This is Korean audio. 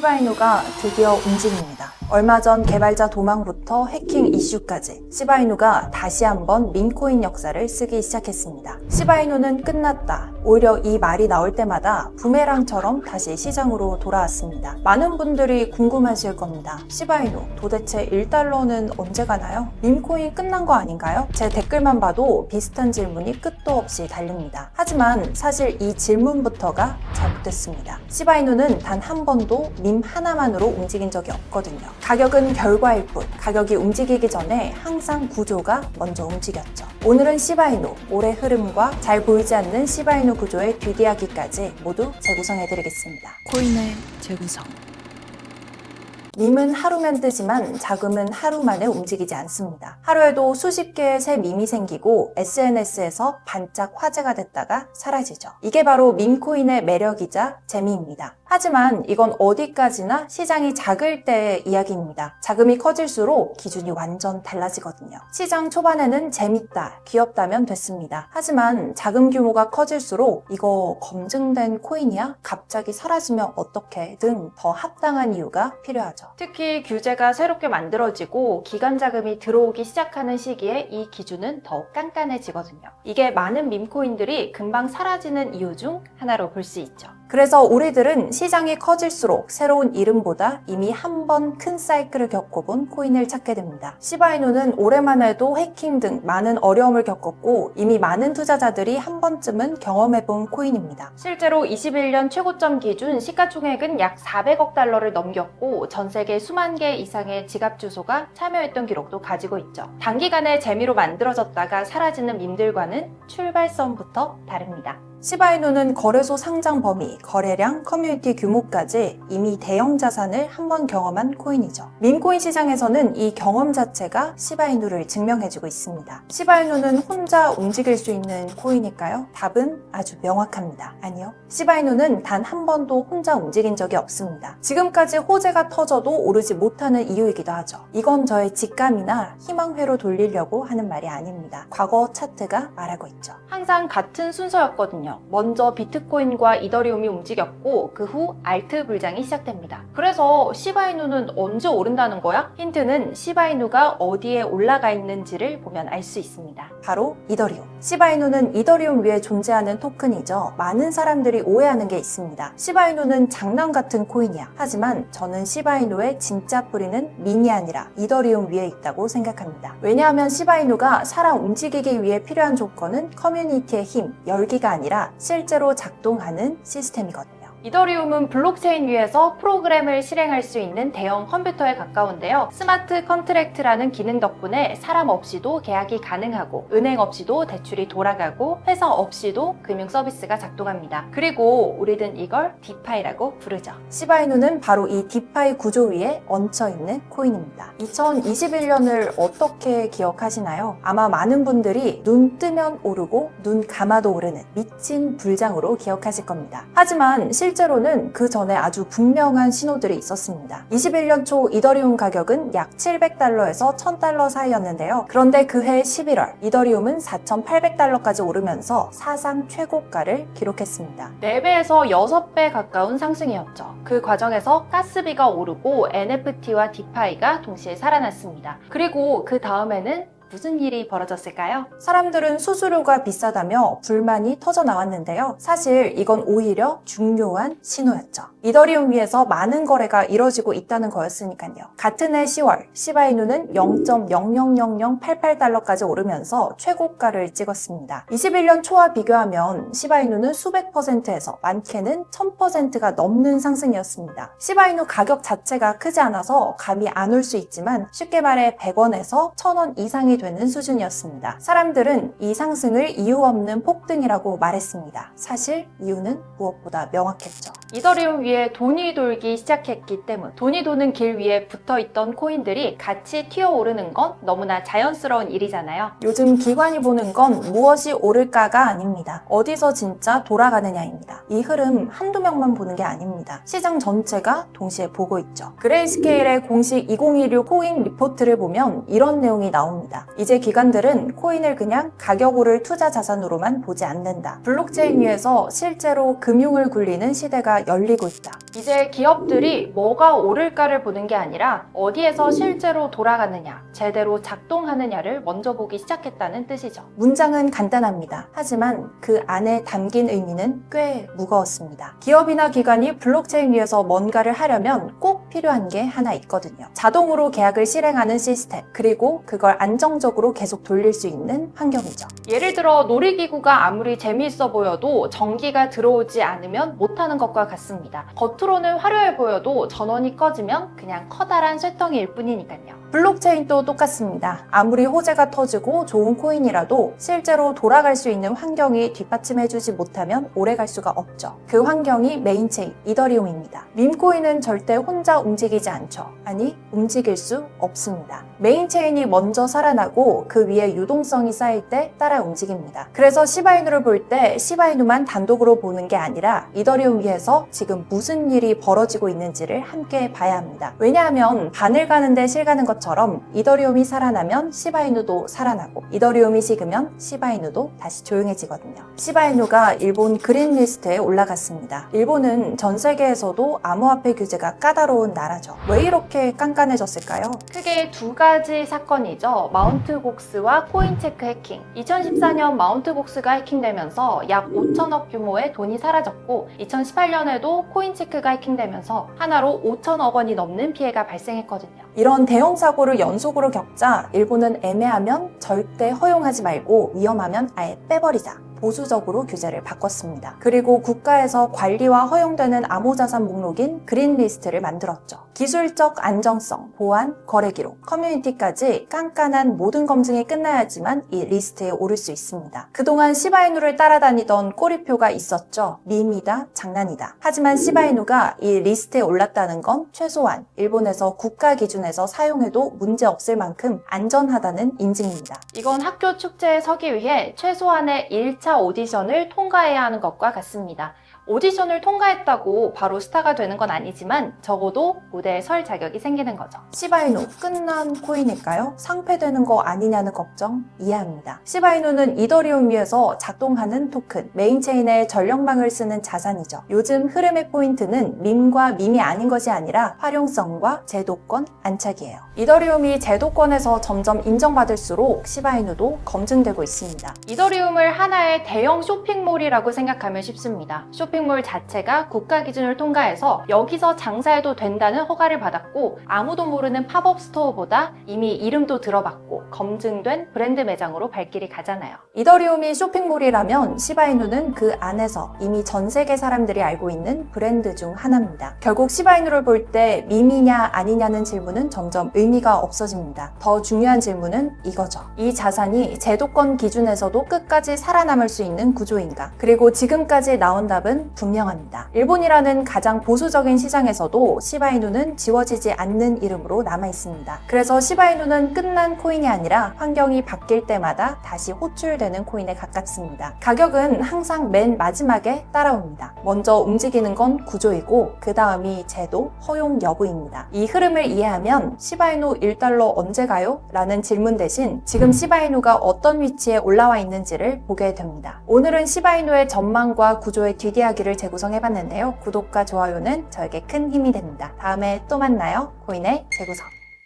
시바이누가 드디어 움직입니다. 얼마 전 개발자 도망부터 해킹 이슈까지 시바이누가 다시 한번 밈코인 역사를 쓰기 시작했습니다. 시바이누는 끝났다. 오히려 이 말이 나올 때마다 부메랑처럼 다시 시장으로 돌아왔습니다. 많은 분들이 궁금하실 겁니다. 시바이누 도대체 1달러는 언제 가나요? 밈코인 끝난 거 아닌가요? 제 댓글만 봐도 비슷한 질문이 끝도 없이 달립니다. 하지만 사실 이 질문부터가 잘못됐습니다. 시바이누는 단 한 번도 밈 하나만으로 움직인 적이 없거든요. 가격은 결과일 뿐, 가격이 움직이기 전에 항상 구조가 먼저 움직였죠. 오늘은 시바이누, 올해 흐름과 잘 보이지 않는 시바이누 구조의 뒷이야기까지 모두 재구성해드리겠습니다. 코인의 재구성. 밈은 하루면 뜨지만 자금은 하루 만에 움직이지 않습니다. 하루에도 수십 개의 새 밈이 생기고 SNS에서 반짝 화제가 됐다가 사라지죠. 이게 바로 밈코인의 매력이자 재미입니다. 하지만 이건 어디까지나 시장이 작을 때의 이야기입니다. 자금이 커질수록 기준이 완전 달라지거든요. 시장 초반에는 재밌다, 귀엽다면 됐습니다. 하지만 자금 규모가 커질수록 이거 검증된 코인이야? 갑자기 사라지면 어떡해? 등 더 합당한 이유가 필요하죠. 특히 규제가 새롭게 만들어지고 기관 자금이 들어오기 시작하는 시기에 이 기준은 더욱 깐깐해지거든요. 이게 많은 밈코인들이 금방 사라지는 이유 중 하나로 볼 수 있죠. 그래서 우리들은 시장이 커질수록 새로운 이름보다 이미 한 번 큰 사이클을 겪어본 코인을 찾게 됩니다. 시바이누는 올해만 해도 해킹 등 많은 어려움을 겪었고 이미 많은 투자자들이 한 번쯤은 경험해본 코인입니다. 실제로 21년 최고점 기준 시가총액은 약 400억 달러를 넘겼고 전 세계 수만 개 이상의 지갑 주소가 참여했던 기록도 가지고 있죠. 단기간에 재미로 만들어졌다가 사라지는 밈들과는 출발선부터 다릅니다. 시바이누는 거래소 상장 범위, 거래량, 커뮤니티 규모까지 이미 대형 자산을 한 번 경험한 코인이죠. 밈코인 시장에서는 이 경험 자체가 시바이누를 증명해주고 있습니다. 시바이누는 혼자 움직일 수 있는 코인일까요? 답은 아주 명확합니다. 아니요. 시바이누는 단 한 번도 혼자 움직인 적이 없습니다. 지금까지 호재가 터져도 오르지 못하는 이유이기도 하죠. 이건 저의 직감이나 희망회로 돌리려고 하는 말이 아닙니다. 과거 차트가 말하고 있죠. 항상 같은 순서였거든요. 먼저 비트코인과 이더리움이 움직였고 그 후 알트 불장이 시작됩니다. 그래서 시바이누는 언제 오른다는 거야? 힌트는 시바이누가 어디에 올라가 있는지를 보면 알 수 있습니다. 바로 이더리움. 시바이누는 이더리움 위에 존재하는 토큰이죠. 많은 사람들이 오해하는 게 있습니다. 시바이누는 장난 같은 코인이야. 하지만 저는 시바이누의 진짜 뿌리는 밈이 아니라 이더리움 위에 있다고 생각합니다. 왜냐하면 시바이누가 살아 움직이기 위해 필요한 조건은 커뮤니티의 힘, 열기가 아니라 실제로 작동하는 시스템이거든요. 이더리움은 블록체인 위에서 프로그램을 실행할 수 있는 대형 컴퓨터에 가까운데요. 스마트 컨트랙트라는 기능 덕분에 사람 없이도 계약이 가능하고 은행 없이도 대출이 돌아가고 회사 없이도 금융 서비스가 작동합니다. 그리고 우리는 이걸 디파이라고 부르죠. 시바이누는 바로 이 디파이 구조 위에 얹혀있는 코인입니다. 2021년을 어떻게 기억하시나요? 아마 많은 분들이 눈 뜨면 오르고 눈 감아도 오르는 미친 불장으로 기억하실 겁니다. 하지만 실제로는 그 전에 아주 분명한 신호들이 있었습니다. 21년 초 이더리움 가격은 약 700달러에서 1000달러 사이였는데요. 그런데 그해 11월 이더리움은 4800달러까지 오르면서 사상 최고가를 기록했습니다. 4배에서 6배 가까운 상승이었죠. 그 과정에서 가스비가 오르고 NFT와 디파이가 동시에 살아났습니다. 그리고 그 다음에는 무슨 일이 벌어졌을까요? 사람들은 수수료가 비싸다며 불만이 터져 나왔는데요. 사실 이건 오히려 중요한 신호였죠. 이더리움 위에서 많은 거래가 이뤄지고 있다는 거였으니까요. 같은 해 10월 시바이누는 0.000088달러까지 오르면서 최고가를 찍었습니다. 21년 초와 비교하면 시바이누는 수백 %에서 많게는 1000%가 넘는 상승이었습니다. 시바이누 가격 자체가 크지 않아서 감이 안 올 수 있지만 쉽게 말해 100원에서 1000원 이상이 되는 수준이었습니다. 사람들은 이 상승을 이유 없는 폭등이라고 말했습니다. 사실 이유는 무엇보다 명확했죠. 이더리움 위에 돈이 돌기 시작했기 때문, 돈이 도는 길 위에 붙어있던 코인들이 같이 튀어오르는 건 너무나 자연스러운 일이잖아요. 요즘 기관이 보는 건 무엇이 오를까가 아닙니다. 어디서 진짜 돌아가느냐입니다. 이 흐름 한두 명만 보는 게 아닙니다. 시장 전체가 동시에 보고 있죠. 그레이스케일의 공식 2016 코인 리포트를 보면 이런 내용이 나옵니다. 있습니다. 이제 기관들은 코인을 그냥 가격 오를 투자 자산으로만 보지 않는다. 블록체인 위에서 실제로 금융을 굴리는 시대가 열리고 있다. 이제 기업들이 뭐가 오를까를 보는 게 아니라 어디에서 실제로 돌아가느냐, 제대로 작동하느냐를 먼저 보기 시작했다는 뜻이죠. 문장은 간단합니다. 하지만 그 안에 담긴 의미는 꽤 무거웠습니다. 기업이나 기관이 블록체인 위에서 뭔가를 하려면 꼭 필요한 게 하나 있거든요. 자동으로 계약을 실행하는 시스템, 그리고 그걸 안정적으로 계속 돌릴 수 있는 환경이죠. 예를 들어 놀이기구가 아무리 재미있어 보여도 전기가 들어오지 않으면 못하는 것과 같습니다. 겉으로는 화려해 보여도 전원이 꺼지면 그냥 커다란 쇠덩이일 뿐이니까요. 블록체인도 똑같습니다. 아무리 호재가 터지고 좋은 코인이라도 실제로 돌아갈 수 있는 환경이 뒷받침해주지 못하면 오래갈 수가 없죠. 그 환경이 메인체인, 이더리움입니다. 밈코인은 절대 혼자 움직이지 않죠. 아니, 움직일 수 없습니다. 메인체인이 먼저 살아나고 그 위에 유동성이 쌓일 때 따라 움직입니다. 그래서 시바이누를 볼 때 시바이누만 단독으로 보는 게 아니라 이더리움 위에서 지금 무슨 일이 벌어지고 있는지를 함께 봐야 합니다. 왜냐하면 바늘 가는데 실 가는 것처럼 이더리움이 살아나면 시바이누도 살아나고 이더리움이 식으면 시바이누도 다시 조용해지거든요. 시바이누가 일본 그린리스트에 올라갔습니다. 일본은 전 세계에서도 암호화폐 규제가 까다로운 나라죠. 왜 이렇게 깐깐해졌을까요? 크게 두 가지 사건이죠. 마운트곡스와 코인체크 해킹. 2014년 마운트곡스가 해킹되면서 약 5천억 규모의 돈이 사라졌고 2018년에도 코인체크가 해킹되면서 하나로 5천억 원이 넘는 피해가 발생했거든요. 이런 대형 사고를 연속으로 겪자 일본은 애매하면 절대 허용하지 말고 위험하면 아예 빼버리자. 보수적으로 규제를 바꿨습니다. 그리고 국가에서 관리와 허용되는 암호자산 목록인 그린리스트를 만들었죠. 기술적 안정성, 보안, 거래 기록, 커뮤니티까지 깐깐한 모든 검증이 끝나야지만 이 리스트에 오를 수 있습니다. 그동안 시바이누를 따라다니던 꼬리표가 있었죠. 밈이다, 장난이다. 하지만 시바이누가 이 리스트에 올랐다는 건 최소한 일본에서 국가 기준에서 사용해도 문제 없을 만큼 안전하다는 인증입니다. 이건 학교 축제에 서기 위해 최소한의 1차 오디션을 통과해야 하는 것과 같습니다. 오디션을 통과했다고 바로 스타가 되는 건 아니지만 적어도 무대에 설 자격이 생기는 거죠. 시바이누 끝난 코인일까요? 상폐되는 거 아니냐는 걱정 이해합니다. 시바이누는 이더리움 위에서 작동하는 토큰, 메인체인의 전력망을 쓰는 자산이죠. 요즘 흐름의 포인트는 밈과 밈이 아닌 것이 아니라 활용성과 제도권 안착이에요. 이더리움이 제도권에서 점점 인정받을수록 시바이누도 검증되고 있습니다. 이더리움을 하나의 대형 쇼핑몰이라고 생각하면 쉽습니다. 쇼핑몰 자체가 국가 기준을 통과해서 여기서 장사해도 된다는 허가를 받았고 아무도 모르는 팝업 스토어보다 이미 이름도 들어봤고 검증된 브랜드 매장으로 발길이 가잖아요. 이더리움이 쇼핑몰이라면 시바이누는 그 안에서 이미 전 세계 사람들이 알고 있는 브랜드 중 하나입니다. 결국 시바이누를 볼 때 밈이냐 아니냐는 질문은 점점 의미가 없어집니다. 더 중요한 질문은 이거죠. 이 자산이 제도권 기준에서도 끝까지 살아남을 수 있는 구조인가? 그리고 지금까지 나온 답은 분명합니다. 일본이라는 가장 보수적인 시장에서도 시바이누는 지워지지 않는 이름으로 남아있습니다. 그래서 시바이누는 끝난 코인이 아니라 환경이 바뀔 때마다 다시 호출되는 코인에 가깝습니다. 가격은 항상 맨 마지막에 따라옵니다. 먼저 움직이는 건 구조이고 그 다음이 제도, 허용 여부입니다. 이 흐름을 이해하면 시바이누 1달러 언제 가요? 라는 질문 대신 지금 시바이누가 어떤 위치에 올라와 있는지를 보게 됩니다. 오늘은 시바이누의 전망과 구조의 뒷이야기를 재구성해봤는데요. 구독과 좋아요는 저에게 큰 힘이 됩니다. 다음에 또 만나요. 코인의 재구성.